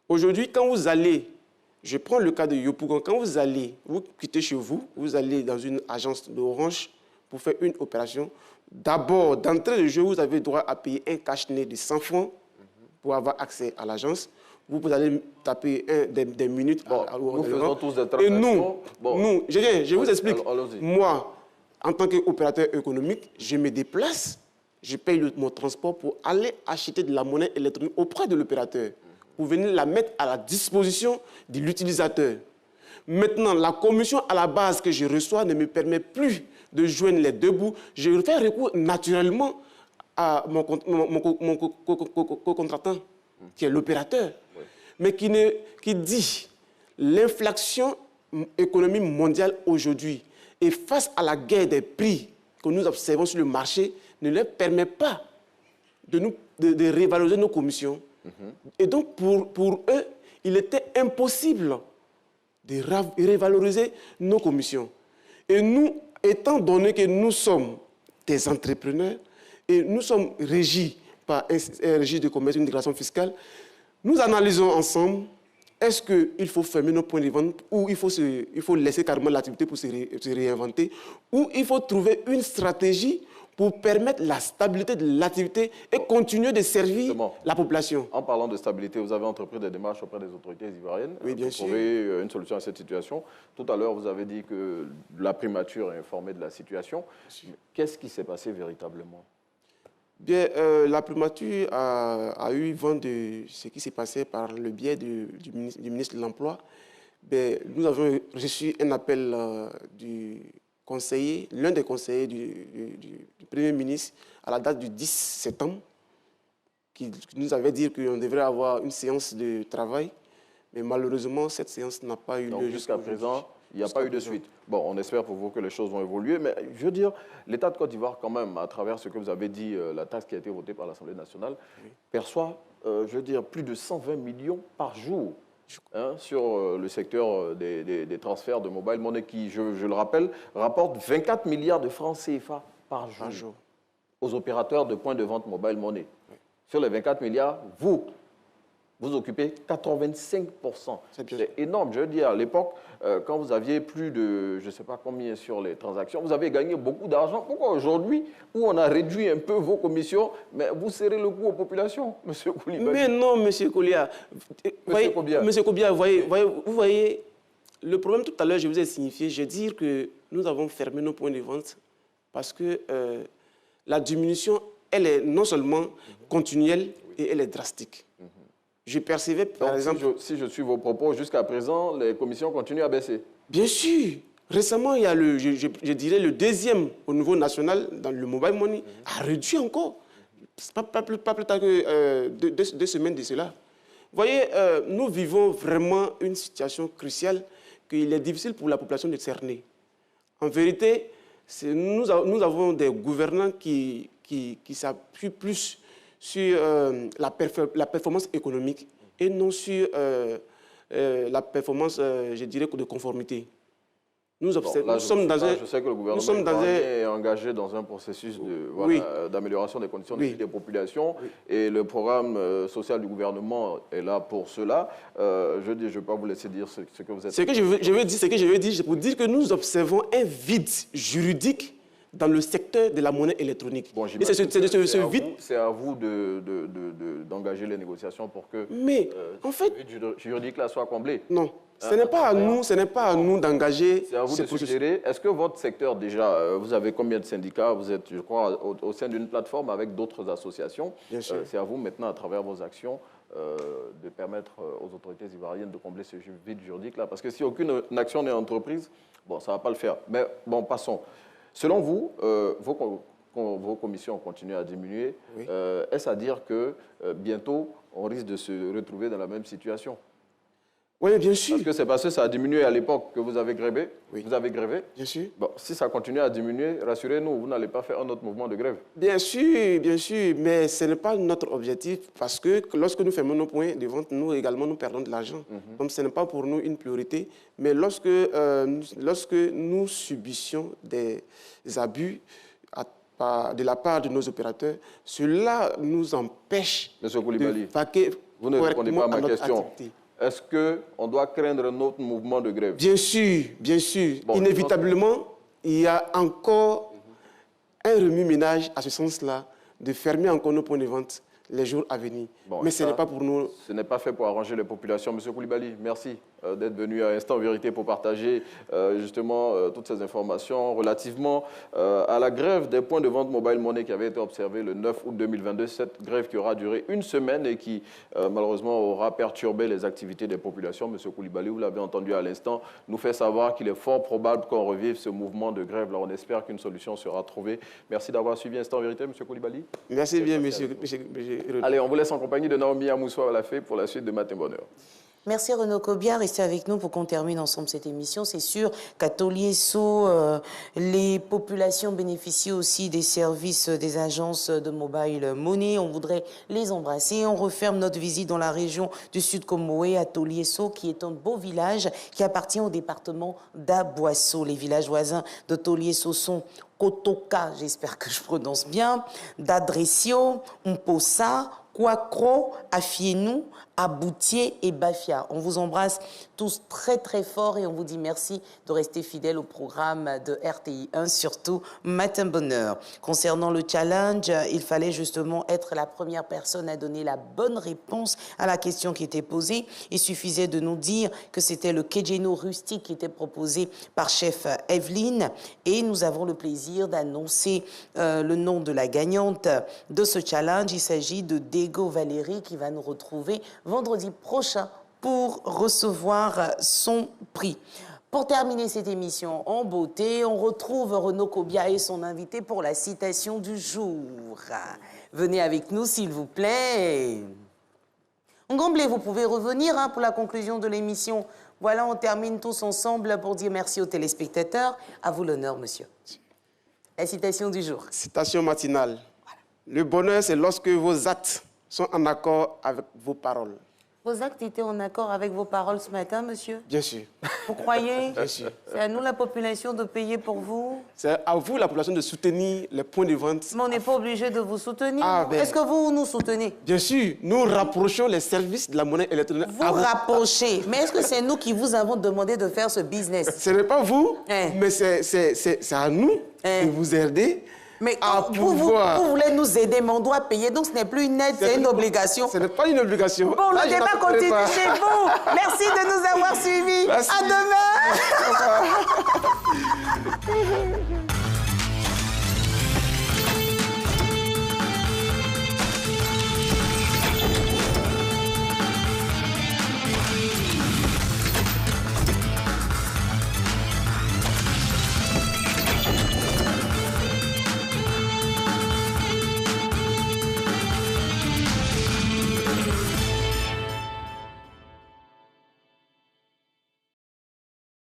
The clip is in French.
Aujourd'hui, quand vous allez, je prends le cas de Yopougon, quand vous quittez chez vous, vous allez dans une agence d'Orange pour faire une opération, d'abord, d'entrée de jeu, vous avez droit à payer un cash-net de 100 francs pour avoir accès à l'agence. Vous allez taper des minutes. Bon, nous faisons tous des Et transactions. je vous explique. Allons-y. Moi, en tant qu'opérateur économique, je me déplace, je paye mon transport pour aller acheter de la monnaie électronique auprès de l'opérateur, pour venir la mettre à la disposition de l'utilisateur. Maintenant, la commission à la base que je reçois ne me permet plus de joindre les deux bouts. Je fais recours naturellement à mon co-contractant, qui est l'opérateur, mais qui dit l'inflation économique mondiale aujourd'hui et face à la guerre des prix que nous observons sur le marché ne leur permet pas de revaloriser nos commissions. Et donc, pour eux, il était impossible de revaloriser nos commissions. Et nous, étant donné que nous sommes des entrepreneurs et nous sommes régis par un registre de commerce, une déclaration fiscale, nous analysons ensemble, est-ce qu'il faut fermer nos points de vente ou il faut laisser carrément l'activité pour se réinventer, ou il faut trouver une stratégie pour permettre la stabilité de l'activité et continuer de servir la population. En parlant de stabilité, vous avez entrepris des démarches auprès des autorités ivoiriennes pour trouver une solution à cette situation. Tout à l'heure, vous avez dit que la primature est informée de la situation. Qu'est-ce qui s'est passé véritablement? Bien, la primature a eu vent de ce qui s'est passé par le biais du ministre de l'Emploi. Nous avons reçu un appel du conseiller, l'un des conseillers du Premier ministre, à la date du 10 septembre, qui nous avait dit qu'on devrait avoir une séance de travail. Mais malheureusement, cette séance n'a pas eu lieu jusqu'à présent. Il n'y a pas eu de suite. Bon, on espère pour vous que les choses vont évoluer. Mais je veux dire, l'État de Côte d'Ivoire, quand même, à travers ce que vous avez dit, la taxe qui a été votée par l'Assemblée nationale, perçoit, je veux dire, plus de 120 millions par jour sur le secteur des transferts de mobile money qui, je le rappelle, rapporte 24 milliards de francs CFA par jour aux opérateurs de points de vente mobile money. Sur les 24 milliards, vous occupez 85%. C'est énorme. Je veux dire, à l'époque, quand vous aviez plus de, je ne sais pas combien sur les transactions, vous avez gagné beaucoup d'argent. Pourquoi aujourd'hui, où on a réduit un peu vos commissions, mais vous serrez le coup aux populations, M. Koulibaly? Mais non, M. Koulia. M. Koulia, vous voyez, le problème tout à l'heure, je vous ai signifié, je veux dire que nous avons fermé nos points de vente parce que la diminution, elle est non seulement continuelle, et elle est drastique. Je percevais, par exemple... Si je suis vos propos, jusqu'à présent, les commissions continuent à baisser. Bien sûr. Récemment, il y a je dirais le deuxième au niveau national, dans le mobile money, a réduit encore. Pas plus tard que 2 semaines de cela. Vous voyez, nous vivons vraiment une situation cruciale qu'il est difficile pour la population de cerner. En vérité, nous avons des gouvernants qui s'appuient plus sur la performance économique et non sur la performance, je dirais, de conformité. Je sais que le gouvernement est engagé dans un processus d'amélioration des conditions de vie des populations et le programme social du gouvernement est là pour cela. Je ne vais pas vous laisser dire ce que vous êtes... Ce que je veux dire, c'est pour dire que nous observons un vide juridique dans le secteur de la monnaie électronique. Bon, et c'est à vous d'engager les négociations pour que en fait, ce vide juridique-là soit comblé. Non. Ce n'est pas à nous d'engager. C'est à vous de suggérer. Est-ce que votre secteur, déjà, vous avez combien de syndicats? Vous êtes, je crois, au sein d'une plateforme avec d'autres associations. C'est à vous maintenant, à travers vos actions, de permettre aux autorités ivoiriennes de combler ce vide juridique-là. Parce que si aucune action n'est entreprise, bon, ça ne va pas le faire. Mais bon, passons. Selon vous, vos commissions continuent à diminuer. Est-ce à dire que bientôt, on risque de se retrouver dans la même situation? Oui, bien sûr. Parce que c'est parce que ça a diminué à l'époque que vous avez grévé. Vous avez grévé. Bien sûr. Bon, si ça continue à diminuer, rassurez-nous, vous n'allez pas faire un autre mouvement de grève. Bien sûr, mais ce n'est pas notre objectif parce que lorsque nous fermons nos points de vente, nous également, nous perdons de l'argent. Donc, ce n'est pas pour nous une priorité. Mais lorsque nous subissions des abus de la part de nos opérateurs, cela nous empêche Monsieur Koulibaly, Vous ne répondez pas à ma notre question. activité. Est-ce qu'on doit craindre un autre mouvement de grève? Bien sûr, bien sûr. Bon, inévitablement, il y a encore un remue-ménage à ce sens-là, de fermer encore nos points de vente les jours à venir. Bon, mais ce n'est pas pour nous. Ce n'est pas fait pour arranger les populations. Monsieur Koulibaly, merci d'être venu à Instant Vérité pour partager justement toutes ces informations relativement à la grève des points de vente Mobile Money qui avait été observée le 9 août 2022. Cette grève qui aura duré une semaine et qui malheureusement aura perturbé les activités des populations. Monsieur Koulibaly, vous l'avez entendu à l'instant, nous fait savoir qu'il est fort probable qu'on revive ce mouvement de grève. Alors on espère qu'une solution sera trouvée. Merci d'avoir suivi Instant Vérité, monsieur Koulibaly. Merci bien, monsieur. Allez, on vous laisse en compagnie de Naomi Amoussou-Alafé pour la suite de Matin Bonheur. Merci Renaud Kobia, restez avec nous pour qu'on termine ensemble cette émission. C'est sûr qu'à Toliesso, les populations bénéficient aussi des services des agences de mobile money. On voudrait les embrasser. On referme notre visite dans la région du Sud Comoé, à Toliesso, qui est un beau village qui appartient au département d'Aboisseau. Les villages voisins de Toliesso sont Kotoka, j'espère que je prononce bien, Dadresio, Mposa, Kouakro, Afienou, Aboutier et Bafia. On vous embrasse tous très très fort et on vous dit merci de rester fidèles au programme de RTI 1, surtout Matin Bonheur. Concernant le challenge, il fallait justement être la première personne à donner la bonne réponse à la question qui était posée. Il suffisait de nous dire que c'était le Kejeno rustique qui était proposé par chef Evelyne et nous avons le plaisir d'annoncer le nom de la gagnante de ce challenge. Il s'agit de Dego Valérie qui va nous retrouver vendredi prochain pour recevoir son prix. Pour terminer cette émission en beauté, on retrouve Renaud Kobia et son invité pour la citation du jour. Venez avec nous, s'il vous plaît. Ngomblé, vous pouvez revenir pour la conclusion de l'émission. Voilà, on termine tous ensemble pour dire merci aux téléspectateurs. À vous l'honneur, monsieur. La citation du jour. Citation matinale. Voilà. Le bonheur, c'est lorsque vos actes sont en accord avec vos paroles. Vos actes étaient en accord avec vos paroles ce matin, monsieur? Bien sûr. Vous croyez? Bien sûr. C'est à nous, la population, de payer pour vous? C'est à vous, la population, de soutenir les points de vente. Mais on n'est pas obligé de vous soutenir. Ben, est-ce que vous nous soutenez? Bien sûr. Nous rapprochons les services de la monnaie électronique. Vous rapprochez. Mais est-ce que c'est nous qui vous avons demandé de faire ce business? Ce n'est pas vous, mais c'est à nous de vous aider. Mais vous voulez nous aider, mais on doit payer. Donc, ce n'est plus une aide, c'est une obligation. Ce n'est pas une obligation. Bon, le débat continue chez vous. Merci de nous avoir suivis. Merci. À demain.